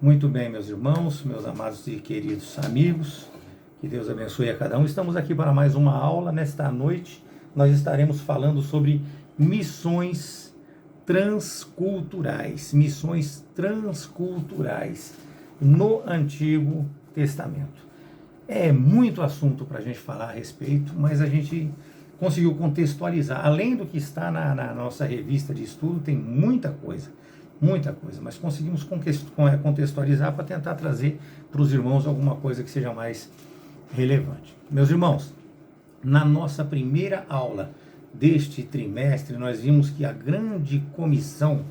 Muito bem, meus irmãos, meus amados e queridos amigos, que Deus abençoe a cada um. Estamos aqui para mais uma aula. Nesta noite, nós estaremos falando sobre missões transculturais. Missões transculturais no Antigo Testamento. É muito assunto para a gente falar a respeito, mas a gente conseguiu contextualizar. Além do que está na nossa revista de estudo, tem muita coisa, mas conseguimos contextualizar para tentar trazer para os irmãos alguma coisa que seja mais relevante. Meus irmãos, na nossa primeira aula deste trimestre, nós vimos que a grande comissão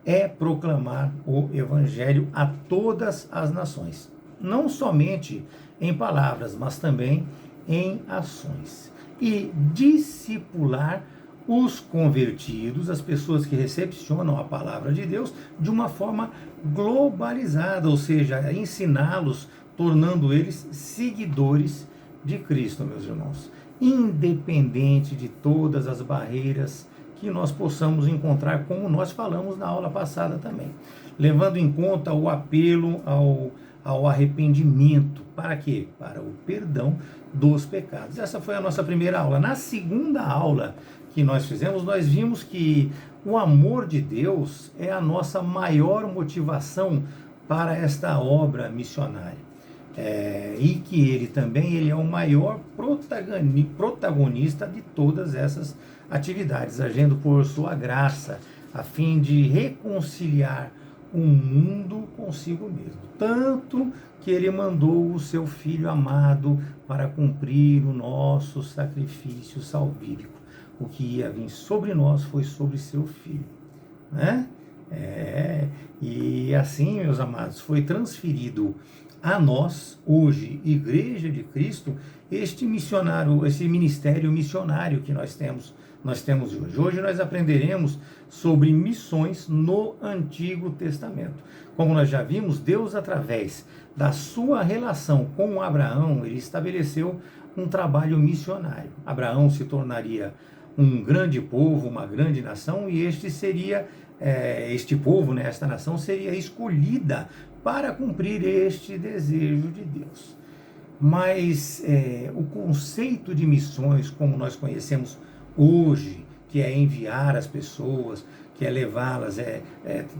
é proclamar o Evangelho a todas as nações, não somente em palavras, mas também em ações, e discipular os convertidos, as pessoas que recepcionam a palavra de Deus de uma forma globalizada, ou seja, ensiná-los, tornando eles seguidores de Cristo, meus irmãos, independente de todas as barreiras que nós possamos encontrar, como nós falamos na aula passada também, levando em conta o apelo ao arrependimento. Para quê? Para o perdão dos pecados. Essa foi a nossa primeira aula. Na segunda aula que nós fizemos, nós vimos que o amor de Deus é a nossa maior motivação para esta obra missionária. E que ele é o maior protagonista de todas essas atividades, agindo por sua graça, a fim de reconciliar o mundo consigo mesmo. Tanto que ele mandou o seu Filho amado para cumprir o nosso sacrifício salvífico. O que ia vir sobre nós foi sobre seu Filho, né? E assim, meus amados, foi transferido a nós, hoje, Igreja de Cristo, esse ministério missionário que nós temos hoje. Hoje nós aprenderemos sobre missões no Antigo Testamento. Como nós já vimos, Deus, através da sua relação com Abraão, ele estabeleceu um trabalho missionário. Abraão se tornaria um grande povo, uma grande nação, e este povo, né, esta nação, seria escolhida para cumprir este desejo de Deus. Mas o conceito de missões, como nós conhecemos hoje, que é enviar as pessoas, que é levá-las,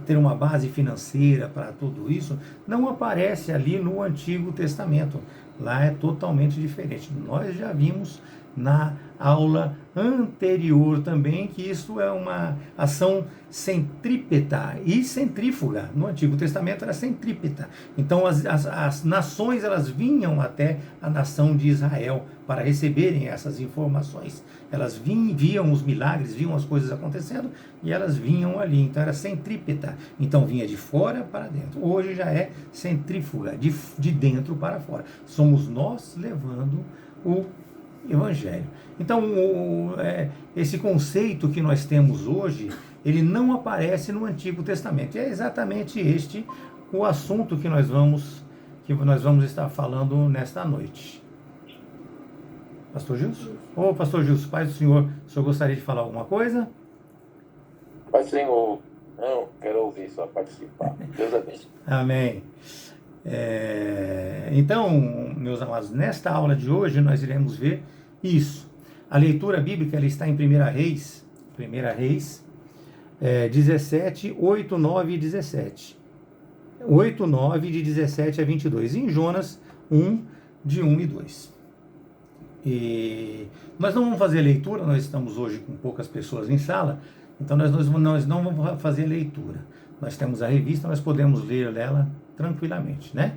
ter uma base financeira para tudo isso, não aparece ali no Antigo Testamento. Lá é totalmente diferente. Nós já vimos na aula anterior também que isso é uma ação centrípeta e centrífuga. No Antigo Testamento era centrípeta. Então as nações, elas vinham até a nação de Israel para receberem essas informações. Elas viam os milagres, viam as coisas acontecendo e elas vinham ali. Então era centrípeta. Então vinha de fora para dentro. Hoje já é centrífuga, de dentro para fora. Somos nós levando o Evangelho. Então, esse conceito que nós temos hoje, ele não aparece no Antigo Testamento. E é exatamente este o assunto que nós vamos estar falando nesta noite. Pastor Gilson? Ô, Pastor Gilson, Pai do Senhor, o senhor gostaria de falar alguma coisa? Pai do Senhor, não, quero ouvir, só participar. Deus abençoe. Amém. Então, meus amados, nesta aula de hoje nós iremos ver isso. A leitura bíblica, ela está em 1 Reis 17, 8, 9 e 17. 8, 9, de 17 a 22. E em Jonas 1, de 1 e 2. E nós não vamos fazer leitura, nós estamos hoje com poucas pessoas em sala, então nós não vamos fazer leitura. Nós temos a revista, nós podemos ler ela tranquilamente, né?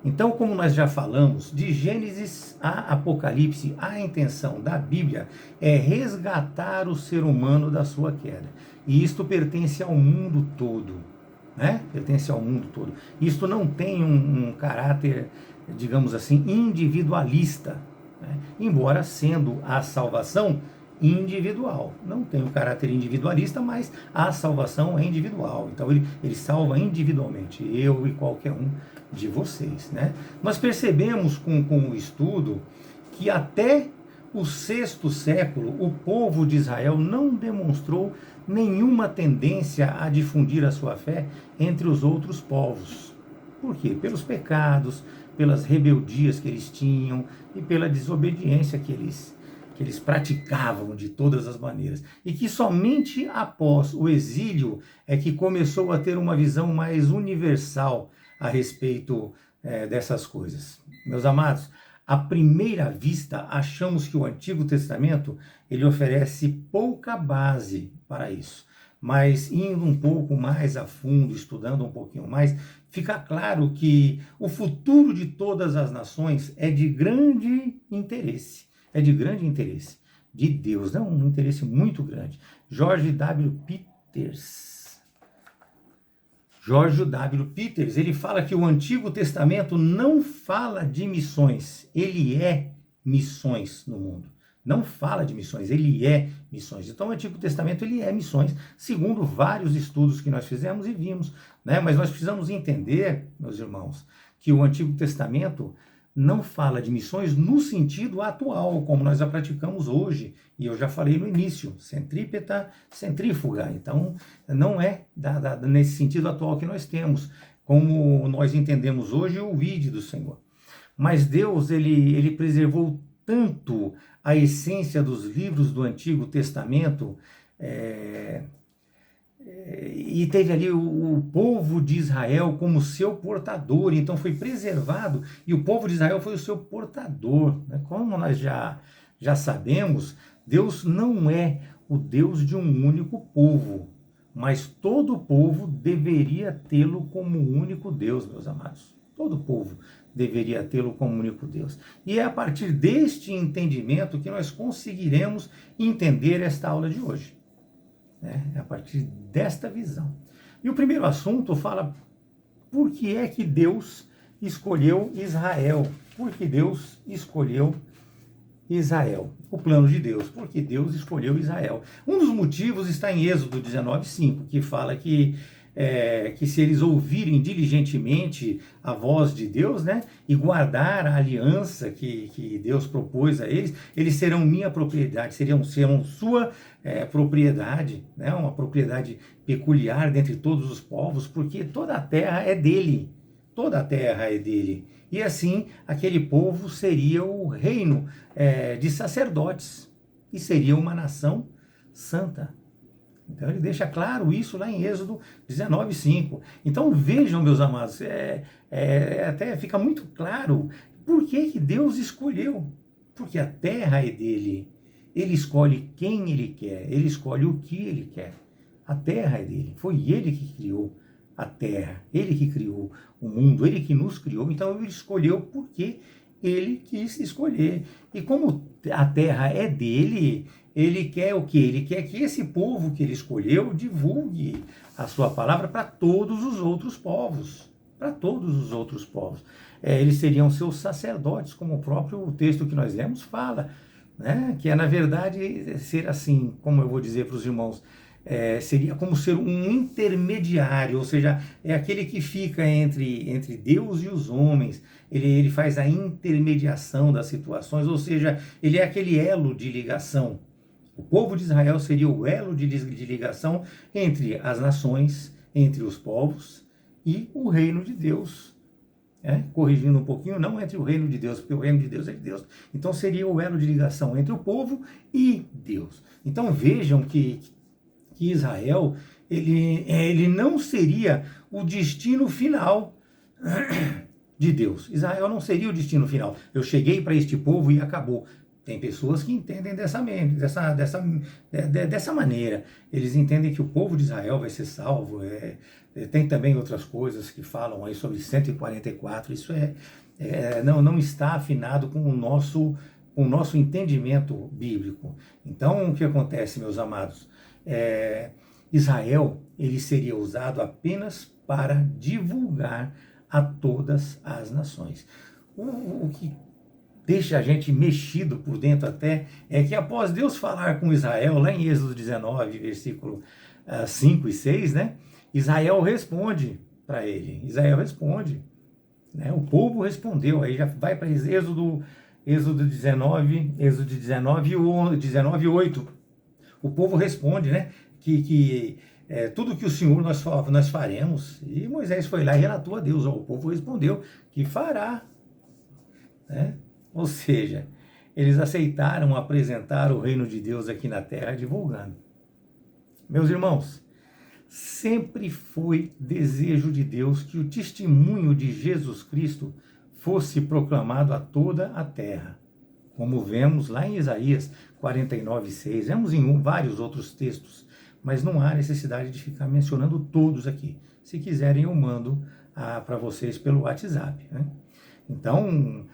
Então, como nós já falamos, de Gênesis a Apocalipse, a intenção da Bíblia é resgatar o ser humano da sua queda. E isto pertence ao mundo todo, né? Pertence ao mundo todo. Isto não tem um caráter, digamos assim, individualista, né? Embora sendo a salvação individual. Não tem um caráter individualista, mas a salvação é individual. Então ele salva individualmente, eu e qualquer um de vocês, né? Nós percebemos com o estudo que até o 6º século o povo de Israel não demonstrou nenhuma tendência a difundir a sua fé entre os outros povos. Por quê? Pelos pecados, pelas rebeldias que eles tinham e pela desobediência que eles praticavam de todas as maneiras. E que somente após o exílio é que começou a ter uma visão mais universal a respeito dessas coisas. Meus amados, à primeira vista, achamos que o Antigo Testamento ele oferece pouca base para isso. Mas indo um pouco mais a fundo, estudando um pouquinho mais, fica claro que o futuro de todas as nações é de grande interesse. É de grande interesse de Deus, né? Um interesse muito grande. George W. Peters, ele fala que o Antigo Testamento não fala de missões, ele é missões no mundo. Não fala de missões, ele é missões. Então o Antigo Testamento ele é missões, segundo vários estudos que nós fizemos e vimos, né? Mas nós precisamos entender, meus irmãos, que o Antigo Testamento não fala de missões no sentido atual, como nós a praticamos hoje. E eu já falei no início, centrípeta, centrífuga. Então, não é nesse sentido atual que nós temos, como nós entendemos hoje o vide do Senhor. Mas Deus, ele preservou tanto a essência dos livros do Antigo Testamento, e teve ali o povo de Israel como seu portador, então foi preservado, e o povo de Israel foi o seu portador, né? Como nós já sabemos, Deus não é o Deus de um único povo, mas todo povo deveria tê-lo como único Deus, meus amados. Todo povo deveria tê-lo como único Deus. E é a partir deste entendimento que nós conseguiremos entender esta aula de hoje. É a partir desta visão. E o primeiro assunto fala por que é que Deus escolheu Israel. Por que Deus escolheu Israel? O plano de Deus. Por que Deus escolheu Israel? Um dos motivos está em Êxodo 19:5, que fala que se eles ouvirem diligentemente a voz de Deus, né, e guardar a aliança que Deus propôs a eles, eles serão minha propriedade, serão sua propriedade, né, uma propriedade peculiar dentre todos os povos, porque toda a terra é dele, toda a terra é dele. E assim, aquele povo seria o reino de sacerdotes, e seria uma nação santa. Então ele deixa claro isso lá em Êxodo 19:5. Então vejam, meus amados, até fica muito claro por que Deus escolheu. Porque a terra é dele. Ele escolhe quem ele quer, ele escolhe o que ele quer. A terra é dele, foi ele que criou a terra, ele que criou o mundo, ele que nos criou. Então ele escolheu porque ele quis escolher. E como a terra é dele, ele quer o quê? Ele quer que esse povo que ele escolheu divulgue a sua palavra para todos os outros povos. Para todos os outros povos. Eles seriam seus sacerdotes, como o próprio texto que nós lemos fala, né? Que na verdade, ser assim, como eu vou dizer para os irmãos, seria como ser um intermediário, ou seja, é aquele que fica entre Deus e os homens. Ele faz a intermediação das situações, ou seja, ele é aquele elo de ligação. O povo de Israel seria o elo de ligação entre as nações, entre os povos e o reino de Deus. Corrigindo um pouquinho, não entre o reino de Deus, porque o reino de Deus é de Deus. Então seria o elo de ligação entre o povo e Deus. Então vejam que Israel, ele não seria o destino final de Deus. Israel não seria o destino final. Eu cheguei para este povo e acabou. Tem pessoas que entendem dessa maneira. Eles entendem que o povo de Israel vai ser salvo. Tem também outras coisas que falam aí sobre 144. Isso não está afinado com o nosso entendimento bíblico. Então, o que acontece, meus amados? Israel, ele seria usado apenas para divulgar a todas as nações. O que deixa a gente mexido por dentro até é que após Deus falar com Israel, lá em Êxodo 19, versículo 5 e 6, né? Israel responde para ele. Israel responde. Né? O povo respondeu. Aí já vai para Êxodo 19, 8. O povo responde, né? Que tudo que o Senhor nós faremos. E Moisés foi lá e relatou a Deus. O povo respondeu que fará. Né? Ou seja, eles aceitaram apresentar o reino de Deus aqui na terra, divulgando. Meus irmãos, sempre foi desejo de Deus que o testemunho de Jesus Cristo fosse proclamado a toda a terra. Como vemos lá em Isaías 49:6, vemos em vários outros textos, mas não há necessidade de ficar mencionando todos aqui. Se quiserem, eu mando para vocês pelo WhatsApp. Né? Então,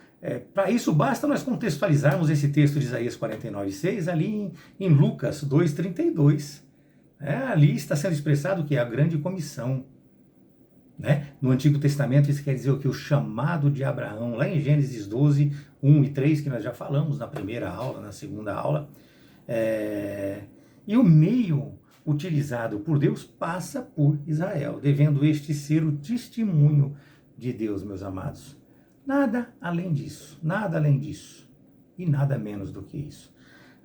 para isso basta nós contextualizarmos esse texto de Isaías 49:6 ali em Lucas 2:32. Ali está sendo expressado que é a grande comissão. Né? No Antigo Testamento isso quer dizer o que? O chamado de Abraão, lá em Gênesis 12, 1 e 3, que nós já falamos na primeira aula, na segunda aula. E o meio utilizado por Deus passa por Israel, devendo este ser o testemunho de Deus, meus amados. Nada além disso, e nada menos do que isso.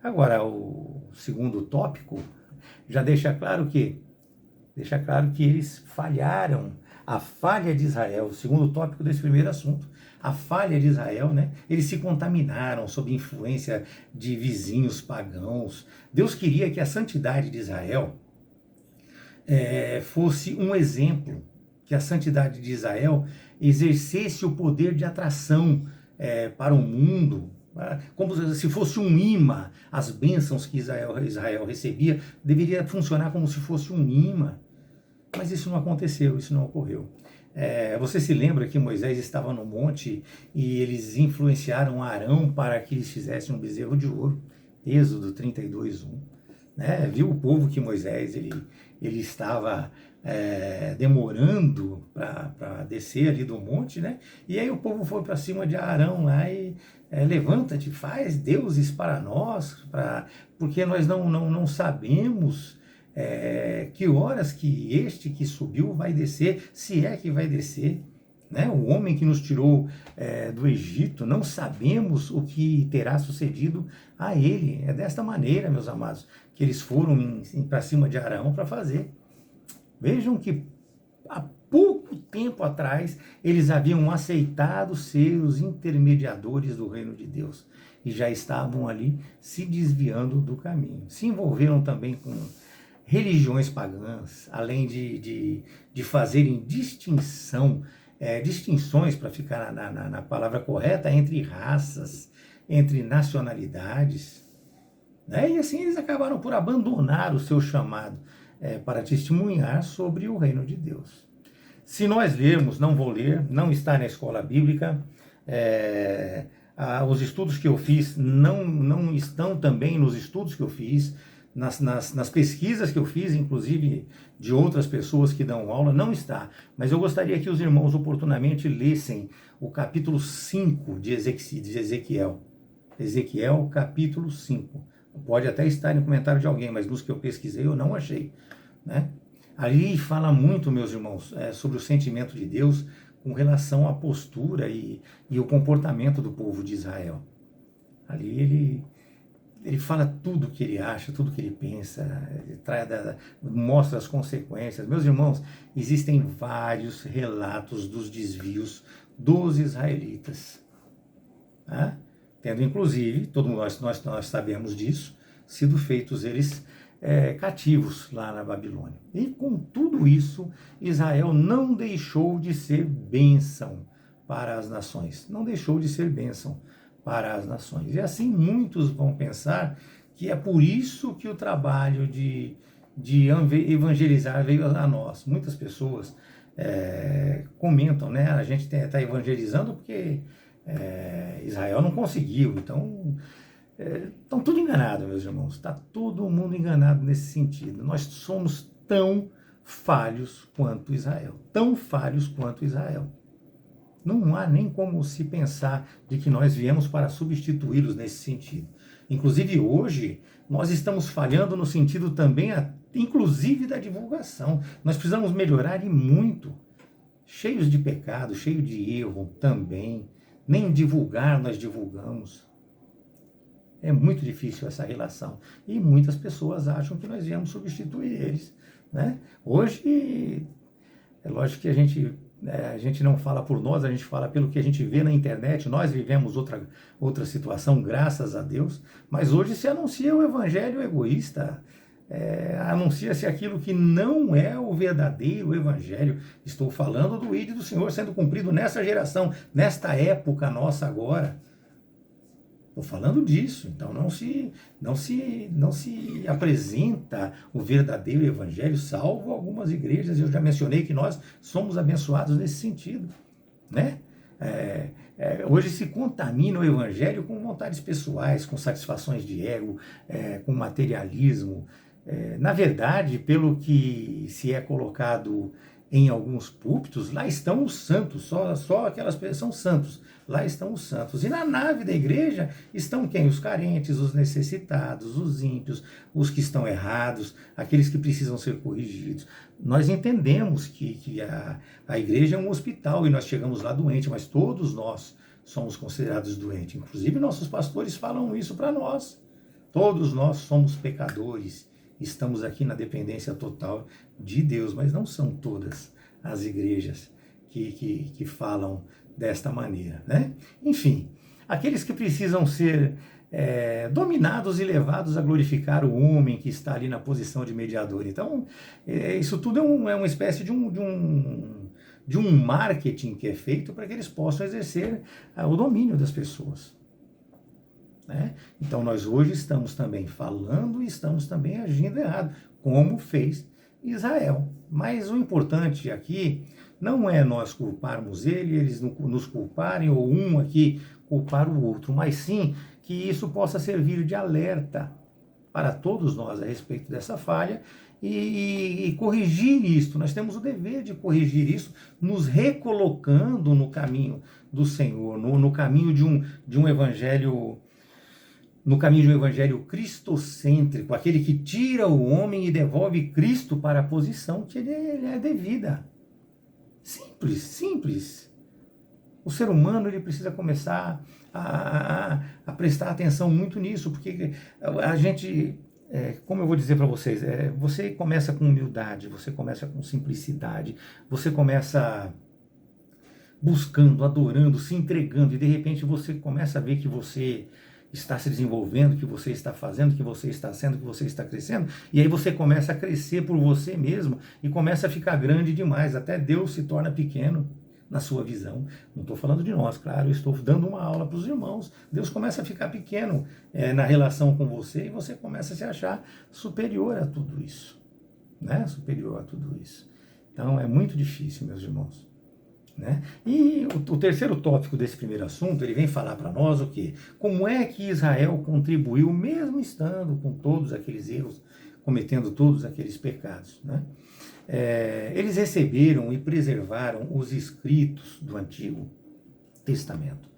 Agora, o segundo tópico já deixa claro que eles falharam. A falha de Israel, o segundo tópico desse primeiro assunto, a falha de Israel, né? Eles se contaminaram sob influência de vizinhos pagãos. Deus queria que a santidade de Israel fosse um exemplo, que a santidade de Israel exercesse o poder de atração para o mundo, como se fosse um imã. As bênçãos que Israel recebia deveria funcionar como se fosse um imã. Mas isso não aconteceu, isso não ocorreu. Você se lembra que Moisés estava no monte e eles influenciaram Arão para que eles fizessem um bezerro de ouro? Êxodo 32:1. Né? Viu o povo que Moisés ele estava demorando para descer ali do monte, né? E aí o povo foi para cima de Arão lá e levanta-te, faz deuses para nós, porque nós não sabemos que horas que este que subiu vai descer, se é que vai descer, né? O homem que nos tirou do Egito, não sabemos o que terá sucedido a ele. É desta maneira, meus amados, que eles foram para cima de Arão para fazer. Vejam que há pouco tempo atrás eles haviam aceitado ser os intermediadores do reino de Deus e já estavam ali se desviando do caminho. Se envolveram também com religiões pagãs, além de fazerem distinções, para ficar na palavra correta, entre raças, entre nacionalidades. Né? E assim eles acabaram por abandonar o seu chamado para testemunhar sobre o reino de Deus. Se nós lermos, não vou ler, não está na escola bíblica, os estudos que eu fiz não estão também nos estudos que eu fiz, nas pesquisas que eu fiz, inclusive de outras pessoas que dão aula, não está. Mas eu gostaria que os irmãos oportunamente lessem o capítulo 5 de Ezequiel. Ezequiel, capítulo 5. Pode até estar no comentário de alguém, mas nos que eu pesquisei eu não achei. Né? Ali fala muito, meus irmãos, sobre o sentimento de Deus com relação à postura e o comportamento do povo de Israel. Ali ele fala tudo o que ele acha, tudo o que ele pensa, mostra as consequências. Meus irmãos, existem vários relatos dos desvios dos israelitas. Tá? Tendo, inclusive, todos nós sabemos disso, sido feitos eles cativos lá na Babilônia. E com tudo isso, Israel não deixou de ser bênção para as nações. Não deixou de ser bênção para as nações. E assim muitos vão pensar que é por isso que o trabalho de evangelizar veio a nós. Muitas pessoas comentam, né? A gente está evangelizando porque Israel não conseguiu. Então, estão tudo enganado, meus irmãos. Está todo mundo enganado nesse sentido. Nós somos tão falhos quanto Israel. Tão falhos quanto Israel. Não há nem como se pensar de que nós viemos para substituí-los nesse sentido. Inclusive hoje, nós estamos falhando no sentido também, inclusive da divulgação. Nós precisamos melhorar e muito. Cheios de pecado, cheios de erro também. Nem divulgar nós divulgamos. É muito difícil essa relação. E muitas pessoas acham que nós viemos substituir eles. né? Hoje, é lógico que a gente não fala por nós, a gente fala pelo que a gente vê na internet. Nós vivemos outra situação, graças a Deus, mas hoje se anuncia o evangelho egoísta, anuncia-se aquilo que não é o verdadeiro evangelho. Estou falando do ídolo do Senhor sendo cumprido nessa geração, nesta época nossa agora. Estou falando disso. Então não se apresenta o verdadeiro evangelho, salvo algumas igrejas. Eu já mencionei que nós somos abençoados nesse sentido, né? Hoje se contamina o evangelho com vontades pessoais, com satisfações de ego, com materialismo. Na verdade, pelo que se é colocado em alguns púlpitos, lá estão os santos, só aquelas pessoas são santos, lá estão os santos. E na nave da igreja estão quem? Os carentes, os necessitados, os ímpios, os que estão errados, aqueles que precisam ser corrigidos. Nós entendemos que a igreja é um hospital e nós chegamos lá doente, mas todos nós somos considerados doentes. Inclusive nossos pastores falam isso para nós. Todos nós somos pecadores. Estamos aqui na dependência total de Deus, mas não são todas as igrejas que falam desta maneira, né? Enfim, aqueles que precisam ser dominados e levados a glorificar o homem que está ali na posição de mediador. Então, isso tudo é uma espécie de um marketing que é feito para que eles possam exercer o domínio das pessoas. Né? Então nós hoje estamos também falando e estamos também agindo errado, como fez Israel. Mas o importante aqui não é nós culparmos eles nos culparem, ou um aqui culpar o outro, mas sim que isso possa servir de alerta para todos nós a respeito dessa falha e corrigir isto. Nós temos o dever de corrigir isso, nos recolocando no caminho do Senhor, no caminho de um evangelho. No caminho de um evangelho cristocêntrico, aquele que tira o homem e devolve Cristo para a posição que ele é devida. Simples, simples. O ser humano ele precisa começar a prestar atenção muito nisso, porque a gente, como eu vou dizer para vocês, você começa com humildade, você começa com simplicidade, você começa buscando, adorando, se entregando, e de repente você começa a ver que você está se desenvolvendo, que você está fazendo, que você está sendo, que você está crescendo, e aí você começa a crescer por você mesmo e começa a ficar grande demais, até Deus se torna pequeno na sua visão. Não estou falando de nós, claro, eu estou dando uma aula para os irmãos. Deus começa a ficar pequeno na relação com você e você começa a se achar superior a tudo isso, né? Superior a tudo isso. Então é muito difícil, meus irmãos. Né? E o terceiro tópico desse primeiro assunto, ele vem falar para nós o quê? Como é que Israel contribuiu, mesmo estando com todos aqueles erros, cometendo todos aqueles pecados, né? Eles receberam e preservaram os escritos do Antigo Testamento,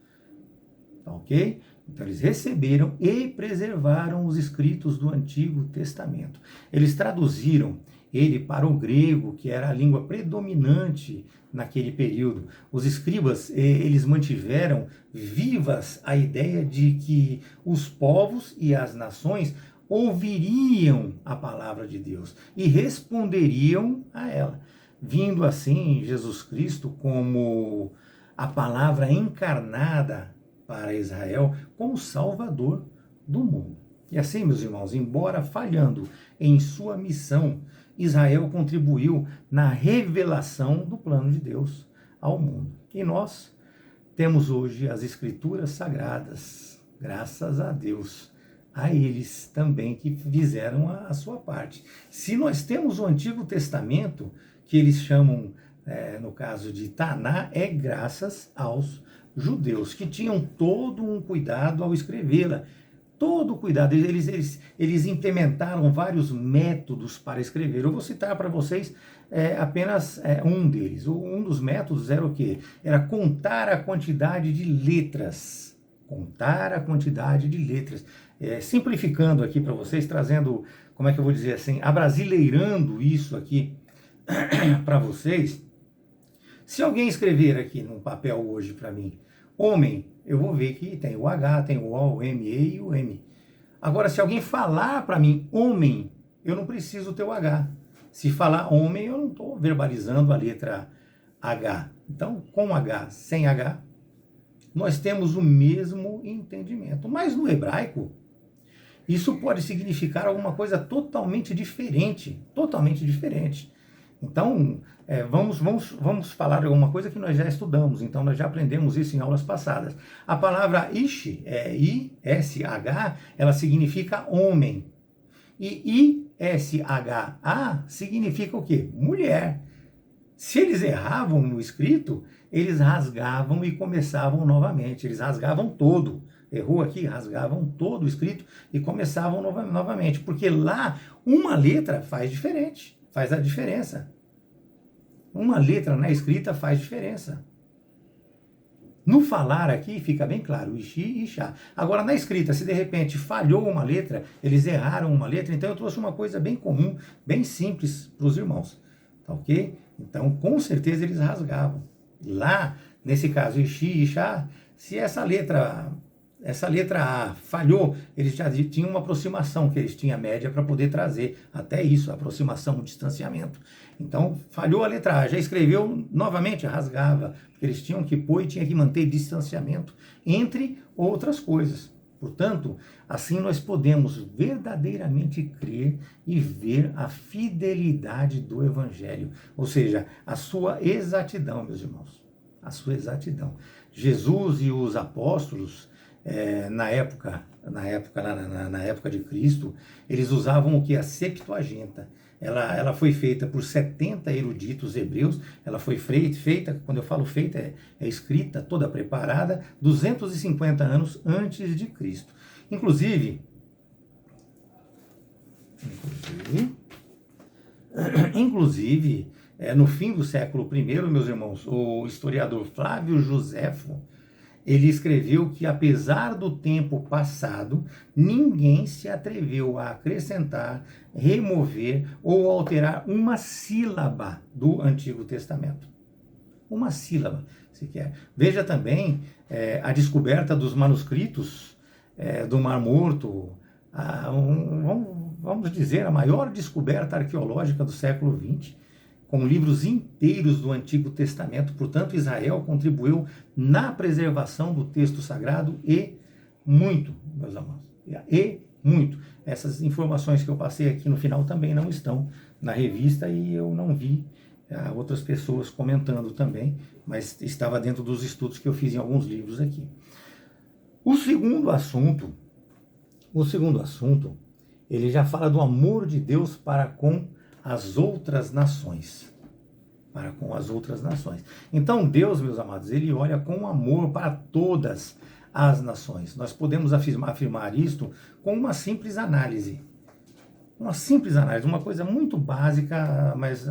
ok? Então eles receberam e preservaram os escritos do Antigo Testamento. Eles traduziram ele para o grego, que era a língua predominante naquele período. Os escribas, eles mantiveram vivas a ideia de que os povos e as nações ouviriam a palavra de Deus e responderiam a ela, vindo assim Jesus Cristo como a palavra encarnada para Israel, como Salvador do mundo. E assim, meus irmãos, embora falhando em sua missão, Israel contribuiu na revelação do plano de Deus ao mundo. E nós temos hoje as Escrituras Sagradas, graças a Deus, a eles também que fizeram a sua parte. Se nós temos o Antigo Testamento, que eles chamam, no caso de Taná, é graças aos judeus, que tinham todo um cuidado ao escrevê-la. Todo o cuidado, eles implementaram vários métodos para escrever. Eu vou citar para vocês apenas um deles. Um dos métodos era o quê? Era contar a quantidade de letras. Contar a quantidade de letras. Simplificando aqui para vocês, trazendo, como é que eu vou dizer assim, abrasileirando isso aqui para vocês. Se alguém escrever aqui num papel hoje para mim, homem, eu vou ver que tem o H, tem o O, o M, E e o M. Agora, se alguém falar para mim, homem, eu não preciso ter o H. Se falar homem, eu não estou verbalizando a letra H. Então, com H, sem H, nós temos o mesmo entendimento. Mas no hebraico, isso pode significar alguma coisa totalmente diferente. Totalmente diferente. Então, vamos falar de alguma coisa que nós já estudamos. Então, nós já aprendemos isso em aulas passadas. A palavra ish, I-S-H, ela significa homem. E I-S-H-A significa o quê? Mulher. Se eles erravam no escrito, eles rasgavam e começavam novamente. Eles rasgavam todo. Errou aqui, rasgavam todo o escrito e começavam novamente. Porque lá, uma letra faz diferente, faz a diferença. Uma letra na escrita faz diferença. No falar aqui fica bem claro, Ishi e Ishá. Agora, na escrita, se de repente falhou uma letra, eles erraram uma letra, então eu trouxe uma coisa bem comum, bem simples para os irmãos. Tá ok? Então, com certeza eles rasgavam. Lá, nesse caso, Ishi e Ishá, se essa letra A falhou, eles já tinham uma aproximação, que eles tinham a média para poder trazer até isso, aproximação, distanciamento. Então, falhou a letra A, já escreveu novamente, rasgava, porque eles tinham que pôr e tinha que manter distanciamento, entre outras coisas. Portanto, assim nós podemos verdadeiramente crer e ver a fidelidade do Evangelho, ou seja, a sua exatidão, meus irmãos, a sua exatidão. Jesus e os apóstolos, na época de Cristo, eles usavam o que? A Septuaginta. Ela foi feita por 70 eruditos hebreus, ela foi feita, quando eu falo feita, é escrita, toda preparada, 250 anos antes de Cristo. Inclusive, no fim do século I, meus irmãos, o historiador Flávio Joséfo, ele escreveu que, apesar do tempo passado, ninguém se atreveu a acrescentar, remover ou alterar uma sílaba do Antigo Testamento. Uma sílaba, se quer. Veja também a descoberta dos manuscritos do Mar Morto, vamos dizer, a maior descoberta arqueológica do século XX, com livros inteiros do Antigo Testamento. Portanto, Israel contribuiu na preservação do texto sagrado e muito, meus amados, e muito. Essas informações que eu passei aqui no final também não estão na revista e eu não vi outras pessoas comentando também, mas estava dentro dos estudos que eu fiz em alguns livros aqui. O segundo assunto, ele já fala do amor de Deus para com as outras nações. Para com as outras nações. Então Deus, meus amados, ele olha com amor para todas as nações. Nós podemos afirmar isto com uma simples análise. Uma coisa muito básica, mas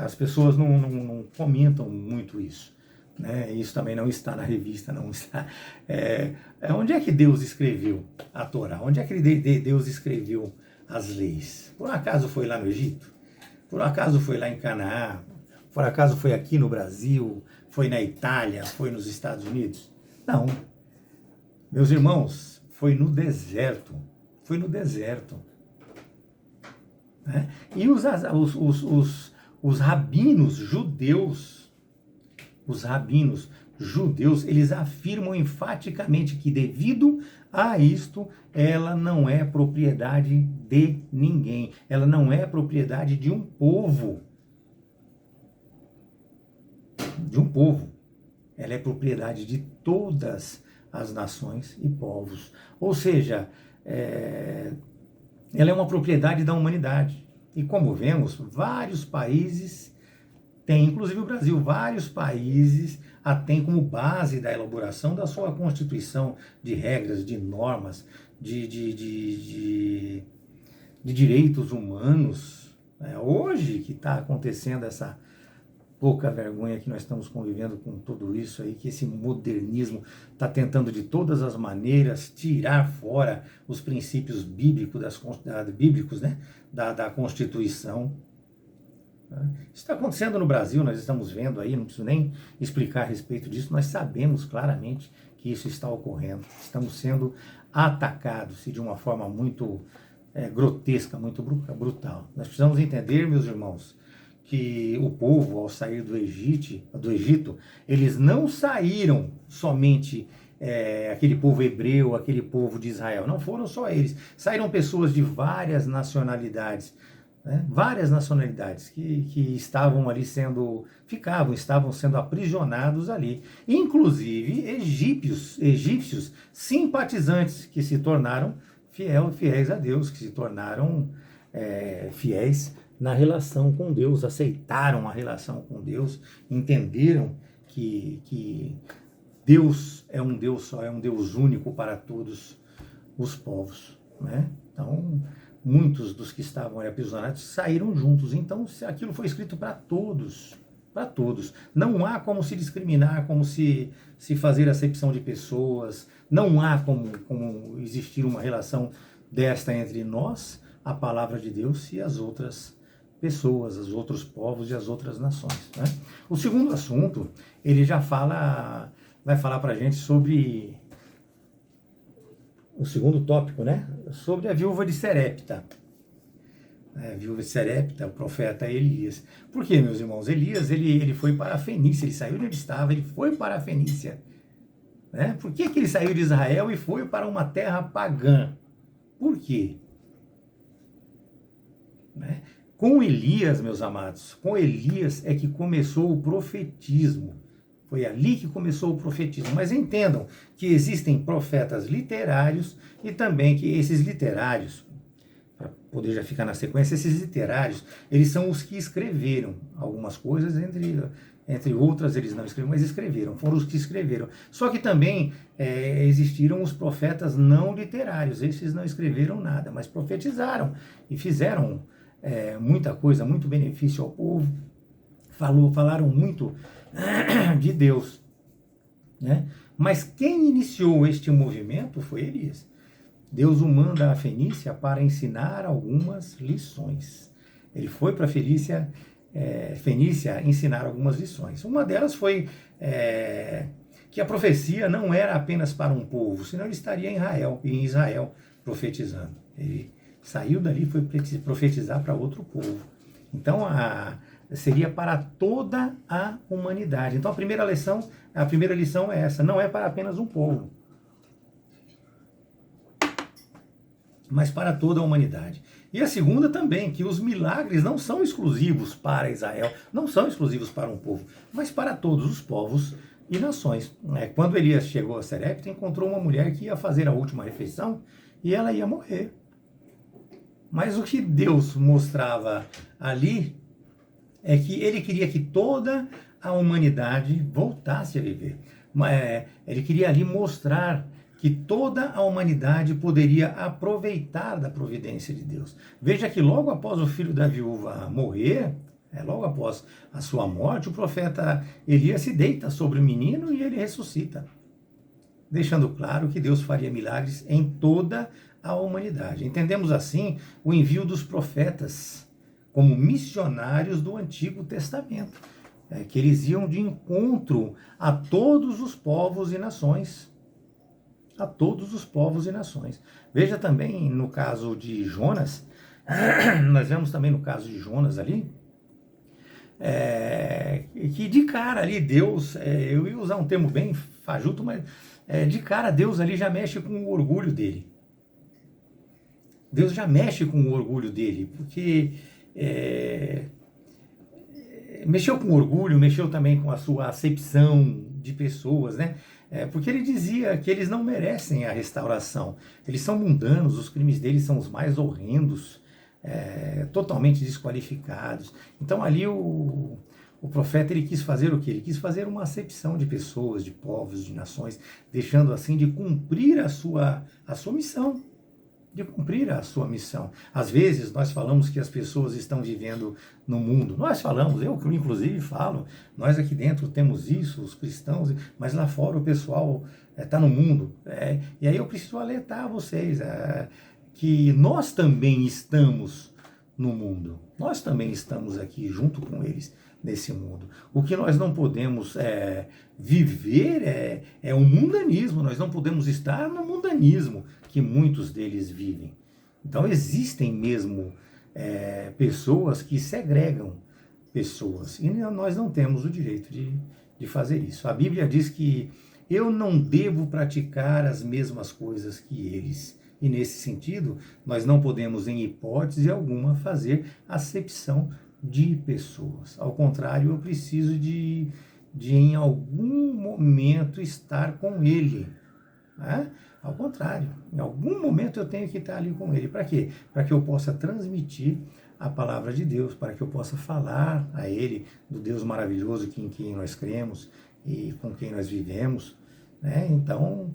as pessoas não comentam muito isso. Né? Isso também não está na revista, não está. Onde é que Deus escreveu a Torá? Onde é que Deus escreveu as leis? Por acaso foi lá no Egito? Por acaso foi lá em Canaã? Por acaso foi aqui no Brasil? Foi na Itália? Foi nos Estados Unidos? Não. Meus irmãos, foi no deserto. Foi no deserto. Né? E os rabinos judeus, eles afirmam enfaticamente que, devido a isto, ela não é propriedade de ninguém. Ela não é propriedade de um povo. Ela é propriedade de todas as nações e povos. Ou seja, ela é uma propriedade da humanidade. E como vemos, vários países têm, inclusive o Brasil, vários países a têm como base da elaboração da sua Constituição, de regras, de normas, de direitos humanos. Hoje que está acontecendo essa pouca vergonha que nós estamos convivendo com tudo isso aí, que esse modernismo está tentando de todas as maneiras tirar fora os princípios bíblicos, né, da Constituição. Isso está acontecendo no Brasil, nós estamos vendo aí, não preciso nem explicar a respeito disso, nós sabemos claramente que isso está ocorrendo. Estamos sendo atacados de uma forma muito grotesca, muito brutal. Nós precisamos entender, meus irmãos, que o povo, ao sair do Egito, eles não saíram somente aquele povo hebreu, aquele povo de Israel. Não foram só eles. Saíram pessoas de várias nacionalidades, né? Várias nacionalidades que estavam ali estavam sendo aprisionados ali. Inclusive egípcios simpatizantes que se tornaram fiéis a Deus, que se tornaram fiéis na relação com Deus, aceitaram a relação com Deus, entenderam que Deus é um Deus só, é um Deus único para todos os povos, né? Então, muitos dos que estavam aprisionados saíram juntos. Então, aquilo foi escrito para todos, para todos. Não há como se discriminar, como se fazer acepção de pessoas, não há como existir uma relação desta entre nós, a palavra de Deus, e as outras pessoas, os outros povos e as outras nações, né? O segundo assunto, ele já vai falar para a gente sobre o segundo tópico, né? Sobre a viúva de Serepta. A viúva de Serepta, o profeta Elias. Por quê, meus irmãos? Elias, ele foi para a Fenícia, ele saiu de onde estava, ele foi para a Fenícia, né? Por que ele saiu de Israel e foi para uma terra pagã? Por quê? Né? Com Elias, meus amados, com Elias é que começou o profetismo. Foi ali que começou o profetismo. Mas entendam que existem profetas literários e também que esses literários, para poder já ficar na sequência, esses literários, eles são os que escreveram algumas coisas, entre outras eles não escreveram, mas escreveram, foram os que escreveram. Só que também existiram os profetas não literários, esses não escreveram nada, mas profetizaram e fizeram muita coisa, muito benefício ao povo, falaram muito de Deus, né? Mas quem iniciou este movimento foi Elias. Deus o manda à Fenícia para ensinar algumas lições. Ele foi para a Fenícia ensinar algumas lições. Uma delas foi que a profecia não era apenas para um povo, senão ele estaria em Israel profetizando. Ele saiu dali e foi profetizar para outro povo. Então, seria para toda a humanidade. Então, a primeira lição é essa, não é para apenas um povo, mas para toda a humanidade. E a segunda também, que os milagres não são exclusivos para Israel, não são exclusivos para um povo, mas para todos os povos e nações. Quando Elias chegou a Serepta, encontrou uma mulher que ia fazer a última refeição e ela ia morrer. Mas o que Deus mostrava ali é que ele queria que toda a humanidade voltasse a viver. Ele queria ali mostrar que toda a humanidade poderia aproveitar da providência de Deus. Veja que logo após o filho da viúva morrer, logo após a sua morte, o profeta Elias se deita sobre o menino e ele ressuscita, deixando claro que Deus faria milagres em toda a humanidade. Entendemos assim o envio dos profetas como missionários do Antigo Testamento, que eles iam de encontro a todos os povos e nações. A todos os povos e nações. Veja também no caso de Jonas, nós vemos também no caso de Jonas ali, que de cara ali Deus, eu ia usar um termo bem fajuto, mas de cara Deus ali já mexe com o orgulho dele. Deus já mexe com o orgulho dele, porque mexeu com o orgulho, mexeu também com a sua acepção de pessoas, né? Porque ele dizia que eles não merecem a restauração. Eles são mundanos, os crimes deles são os mais horrendos, totalmente desqualificados. Então ali o profeta ele quis fazer o quê? Ele quis fazer uma acepção de pessoas, de povos, de nações, deixando assim de cumprir a sua missão. De cumprir a sua missão. Às vezes nós falamos que as pessoas estão vivendo no mundo. Nós falamos, eu inclusive falo, nós aqui dentro temos isso, os cristãos, mas lá fora o pessoal está no mundo. E aí eu preciso alertar vocês que nós também estamos no mundo. Nós também estamos aqui junto com eles nesse mundo. O que nós não podemos viver é o mundanismo. Nós não podemos estar no mundanismo que muitos deles vivem. Então existem mesmo pessoas que segregam pessoas, e nós não temos o direito de fazer isso. A Bíblia diz que eu não devo praticar as mesmas coisas que eles. E nesse sentido, nós não podemos, em hipótese alguma, fazer acepção de pessoas. Ao contrário, eu preciso de em algum momento estar com ele. Né? Ao contrário, em algum momento eu tenho que estar ali com ele. Para quê? Para que eu possa transmitir a palavra de Deus, para que eu possa falar a ele do Deus maravilhoso em quem nós cremos e com quem nós vivemos. Né? Então,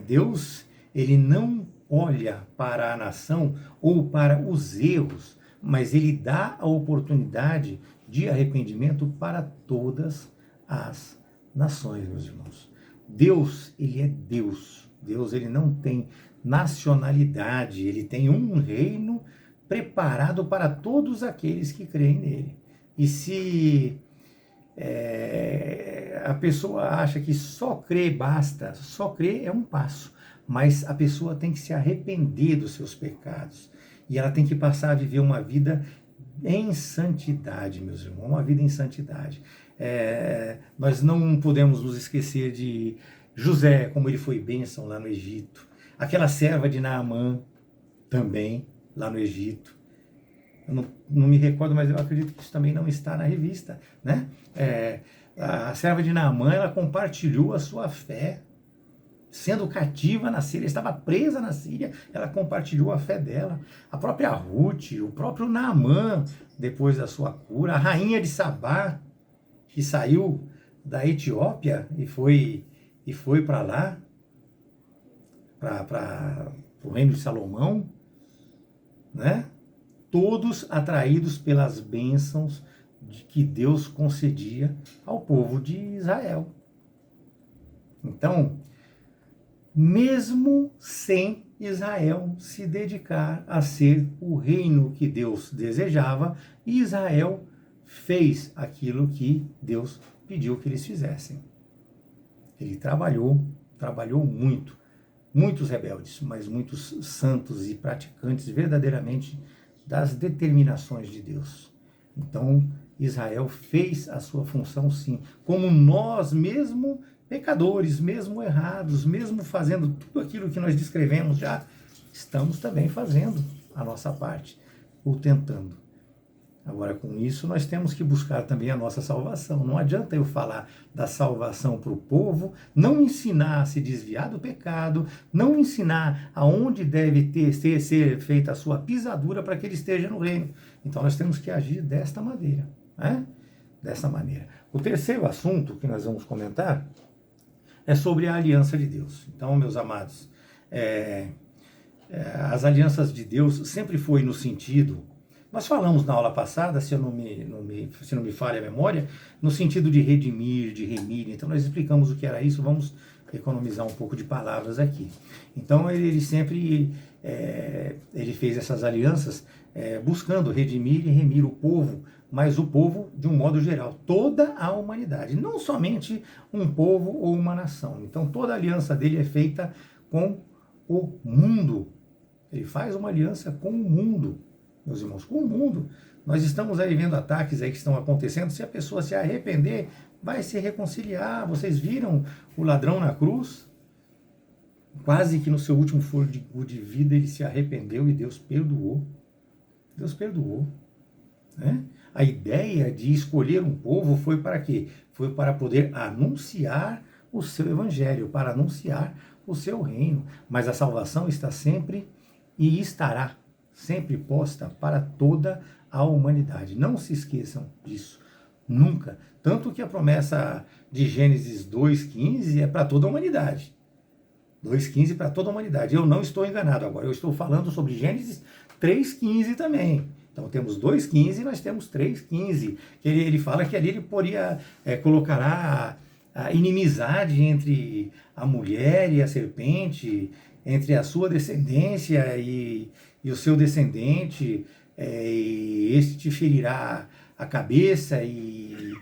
Deus, ele não olha para a nação ou para os erros, mas ele dá a oportunidade de arrependimento para todas as nações, meus irmãos. Deus, ele é Deus. Deus, ele não tem nacionalidade, ele tem um reino preparado para todos aqueles que creem nele. E se a pessoa acha que só crer basta, só crer é um passo, mas a pessoa tem que se arrepender dos seus pecados, e ela tem que passar a viver uma vida em santidade, meus irmãos, uma vida em santidade. Nós não podemos nos esquecer de José, como ele foi bênção lá no Egito, aquela serva de Naamã também, lá no Egito. Eu não me recordo, mas eu acredito que isso também não está na revista, né? A serva de Naamã, ela compartilhou a sua fé, sendo cativa na Síria, estava presa na Síria, ela compartilhou a fé dela. A própria Ruth, o próprio Naamã, depois da sua cura, a rainha de Sabá, que saiu da Etiópia e foi para lá, para o reino de Salomão, né? Todos atraídos pelas bênçãos que Deus concedia ao povo de Israel. Então, mesmo sem Israel se dedicar a ser o reino que Deus desejava, Israel fez aquilo que Deus pediu que eles fizessem. Ele trabalhou muito, muitos rebeldes, mas muitos santos e praticantes verdadeiramente das determinações de Deus. Então, Israel fez a sua função sim, como nós mesmo pecadores, mesmo errados, mesmo fazendo tudo aquilo que nós descrevemos já, estamos também fazendo a nossa parte, ou tentando. Agora, com isso, nós temos que buscar também a nossa salvação. Não adianta eu falar da salvação para o povo, não ensinar a se desviar do pecado, não ensinar aonde deve ser feita a sua pisadura para que ele esteja no reino. Então, nós temos que agir desta maneira, né? Dessa maneira. O terceiro assunto que nós vamos comentar é sobre a aliança de Deus. Então, meus amados, as alianças de Deus sempre foi no sentido... Nós falamos na aula passada, se não me falha a memória, no sentido de redimir, de remir. Então nós explicamos o que era isso, vamos economizar um pouco de palavras aqui. Então ele sempre ele fez essas alianças buscando redimir e remir o povo, mas o povo de um modo geral, toda a humanidade, não somente um povo ou uma nação. Então toda a aliança dele é feita com o mundo. Ele faz uma aliança com o mundo. Meus irmãos, com o mundo. Nós estamos aí vendo ataques aí que estão acontecendo. Se a pessoa se arrepender, vai se reconciliar. Vocês viram o ladrão na cruz? Quase que no seu último fôlego de vida ele se arrependeu e Deus perdoou. Deus perdoou. Né? A ideia de escolher um povo foi para quê? Foi para poder anunciar o seu evangelho, para anunciar o seu reino. Mas a salvação está sempre e estará sempre posta para toda a humanidade. Não se esqueçam disso, nunca. Tanto que a promessa de Gênesis 2,15 é para toda a humanidade. 2,15 para toda a humanidade. Eu não estou enganado agora, eu estou falando sobre Gênesis 3,15 também. Então temos 2,15 e nós temos 3,15. Ele fala que ali ele colocará a inimizade entre a mulher e a serpente, entre a sua descendência e o seu descendente, e este te ferirá a cabeça e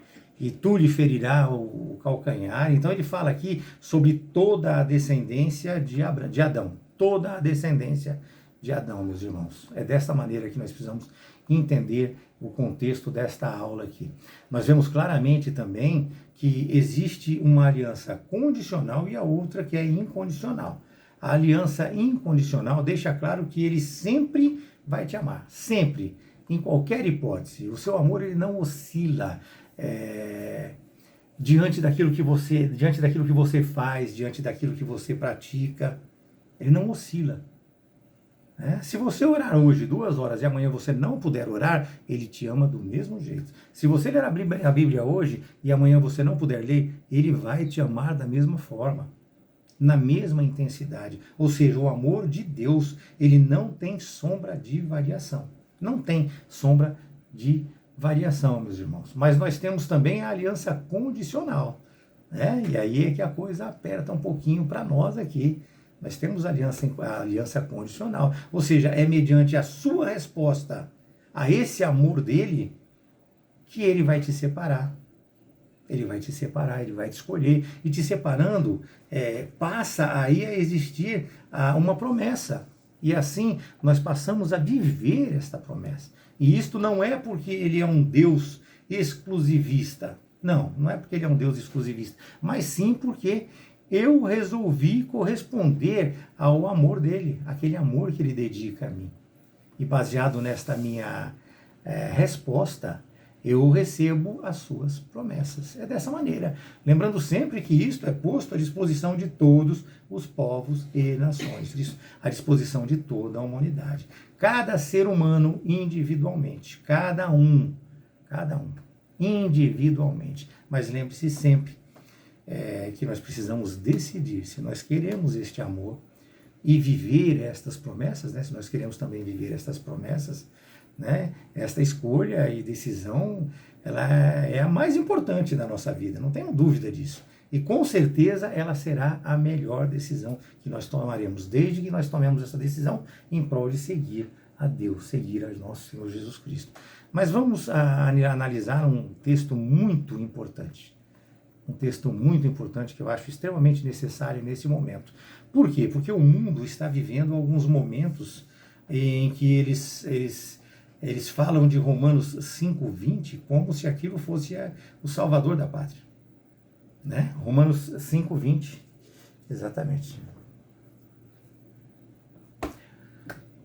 tu lhe ferirá o calcanhar. Então ele fala aqui sobre toda a descendência de Adão, toda a descendência de Adão, meus irmãos. É desta maneira que nós precisamos entender o contexto desta aula aqui. Nós vemos claramente também que existe uma aliança condicional e a outra que é incondicional. A aliança incondicional deixa claro que ele sempre vai te amar, sempre, em qualquer hipótese. O seu amor ele não oscila diante daquilo que você faz, diante daquilo que você pratica. Ele não oscila. Se você orar hoje 2 horas e amanhã você não puder orar, ele te ama do mesmo jeito. Se você ler a Bíblia hoje e amanhã você não puder ler, ele vai te amar da mesma forma, na mesma intensidade. Ou seja, o amor de Deus, ele não tem sombra de variação. Não tem sombra de variação, meus irmãos. Mas nós temos também a aliança condicional. E aí é que a coisa aperta um pouquinho para nós aqui. Nós temos a aliança condicional, ou seja, é mediante a sua resposta a esse amor dele que ele vai te separar. Ele vai te separar, ele vai te escolher. E te separando, passa aí a existir uma promessa. E assim nós passamos a viver esta promessa. E isto não é porque ele é um Deus exclusivista. Não é porque ele é um Deus exclusivista, mas sim porque eu resolvi corresponder ao amor dele, aquele amor que ele dedica a mim. E baseado nesta minha resposta, eu recebo as suas promessas. É dessa maneira. Lembrando sempre que isto é posto à disposição de todos os povos e nações. Isso, à disposição de toda a humanidade. Cada ser humano individualmente. Cada um. Individualmente. Mas lembre-se sempre que nós precisamos decidir se nós queremos este amor e viver estas promessas, se nós queremos também viver estas promessas, esta escolha e decisão, ela é a mais importante da nossa vida, não tenho dúvida disso. E com certeza ela será a melhor decisão que nós tomaremos, desde que nós tomemos essa decisão em prol de seguir a Deus, seguir a nosso Senhor Jesus Cristo. Mas vamos analisar um texto muito importante. Um texto muito importante que eu acho extremamente necessário nesse momento. Por quê? Porque o mundo está vivendo alguns momentos em que eles falam de Romanos 5:20 como se aquilo fosse o salvador da pátria. Romanos 5:20, exatamente.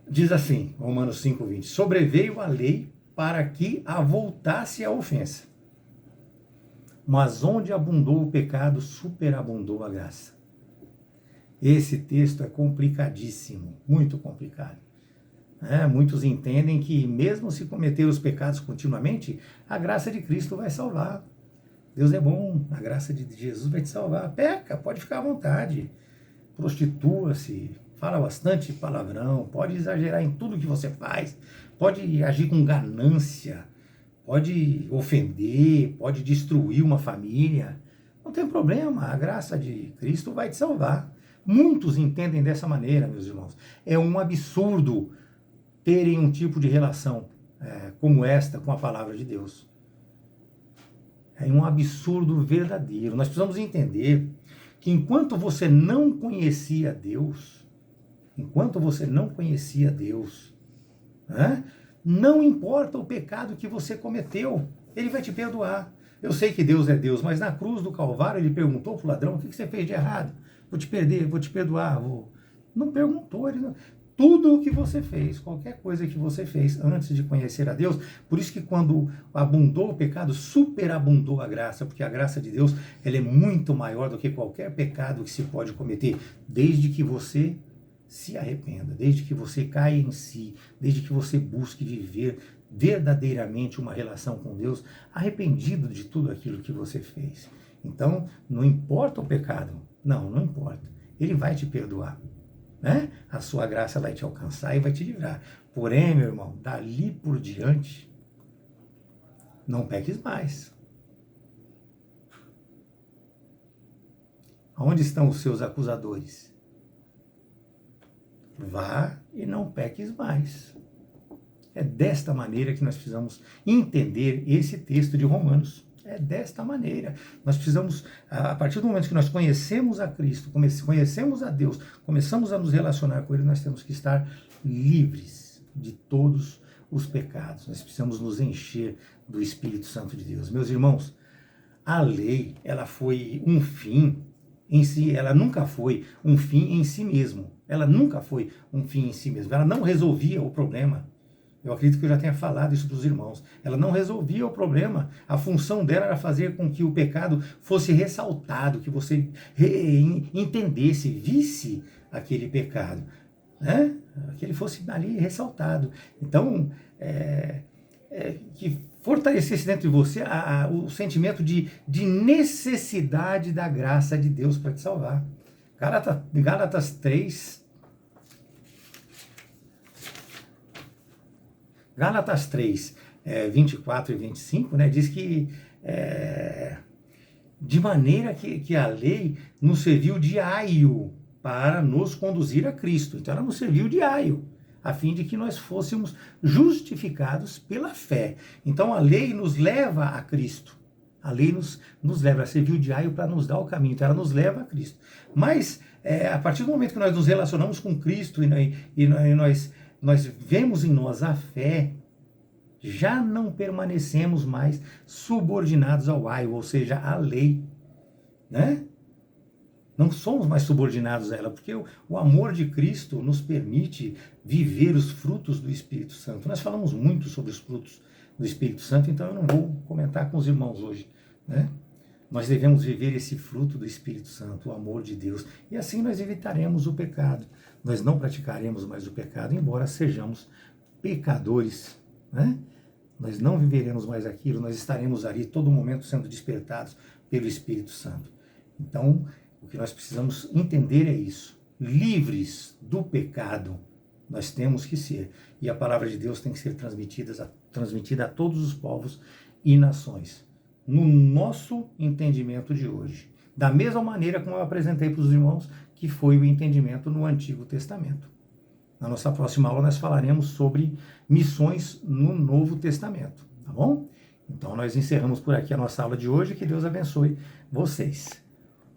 Diz assim, Romanos 5:20, sobreveio a lei para que avultasse a ofensa. Mas onde abundou o pecado, superabundou a graça. Esse texto é complicadíssimo, muito complicado. Muitos entendem que mesmo se cometer os pecados continuamente, a graça de Cristo vai salvar. Deus é bom, a graça de Jesus vai te salvar. Peca, pode ficar à vontade. Prostitua-se, fala bastante palavrão, pode exagerar em tudo que você faz, pode agir com ganância, pode ofender, pode destruir uma família. Não tem problema, a graça de Cristo vai te salvar. Muitos entendem dessa maneira, meus irmãos. É um absurdo terem um tipo de relação como esta com a palavra de Deus. É um absurdo verdadeiro. Nós precisamos entender que enquanto você não conhecia Deus, não importa o pecado que você cometeu, ele vai te perdoar. Eu sei que Deus é Deus, mas na cruz do Calvário ele perguntou para o ladrão, o que você fez de errado? Vou te perdoar. Não perguntou, tudo o que você fez, qualquer coisa que você fez antes de conhecer a Deus, por isso que quando abundou o pecado, superabundou a graça, porque a graça de Deus ela é muito maior do que qualquer pecado que se pode cometer, desde que você se arrependa, desde que você caia em si, desde que você busque viver verdadeiramente uma relação com Deus, arrependido de tudo aquilo que você fez. Então, não importa o pecado, não importa, ele vai te perdoar. A sua graça vai te alcançar e vai te livrar. Porém, meu irmão, dali por diante, não peques mais. Aonde estão os seus acusadores? Vá e não peques mais. É desta maneira que nós precisamos entender esse texto de Romanos. É desta maneira. Nós precisamos, a partir do momento que nós conhecemos a Cristo, conhecemos a Deus, começamos a nos relacionar com Ele, nós temos que estar livres de todos os pecados. Nós precisamos nos encher do Espírito Santo de Deus. Meus irmãos, a lei, ela foi um fim em si, ela nunca foi um fim em si mesmo. Ela nunca foi um fim em si mesmo. Ela não resolvia o problema. Eu acredito que eu já tenha falado isso para os irmãos. Ela não resolvia o problema. A função dela era fazer com que o pecado fosse ressaltado, que você entendesse, visse aquele pecado, né? Que ele fosse ali ressaltado. Então, que fortalecesse dentro de você o sentimento de necessidade da graça de Deus para te salvar. Gálatas 3, 24 e 25, né, diz que de maneira que a lei nos serviu de aio para nos conduzir a Cristo. Então ela nos serviu de aio, a fim de que nós fôssemos justificados pela fé. Então a lei nos leva a Cristo. A lei nos leva, ela serviu de aio para nos dar o caminho, então ela nos leva a Cristo. Mas a partir do momento que nós nos relacionamos com Cristo e nós vemos em nós a fé, já não permanecemos mais subordinados ao aio, ou seja, à lei, né? Não somos mais subordinados a ela, porque o amor de Cristo nos permite viver os frutos do Espírito Santo. Nós falamos muito sobre os frutos do Espírito Santo, então eu não vou comentar com os irmãos hoje, né? Nós devemos viver esse fruto do Espírito Santo, o amor de Deus, e assim nós evitaremos o pecado. Nós não praticaremos mais o pecado, embora sejamos pecadores, né? Nós não viveremos mais aquilo, nós estaremos ali todo momento sendo despertados pelo Espírito Santo. Então, o que nós precisamos entender é isso. Livres do pecado, nós temos que ser. E a palavra de Deus tem que ser transmitida a todos os povos e nações. No nosso entendimento de hoje. Da mesma maneira como eu apresentei para os irmãos, que foi o entendimento no Antigo Testamento. Na nossa próxima aula nós falaremos sobre missões no Novo Testamento, tá bom? Então nós encerramos por aqui a nossa aula de hoje, que Deus abençoe vocês.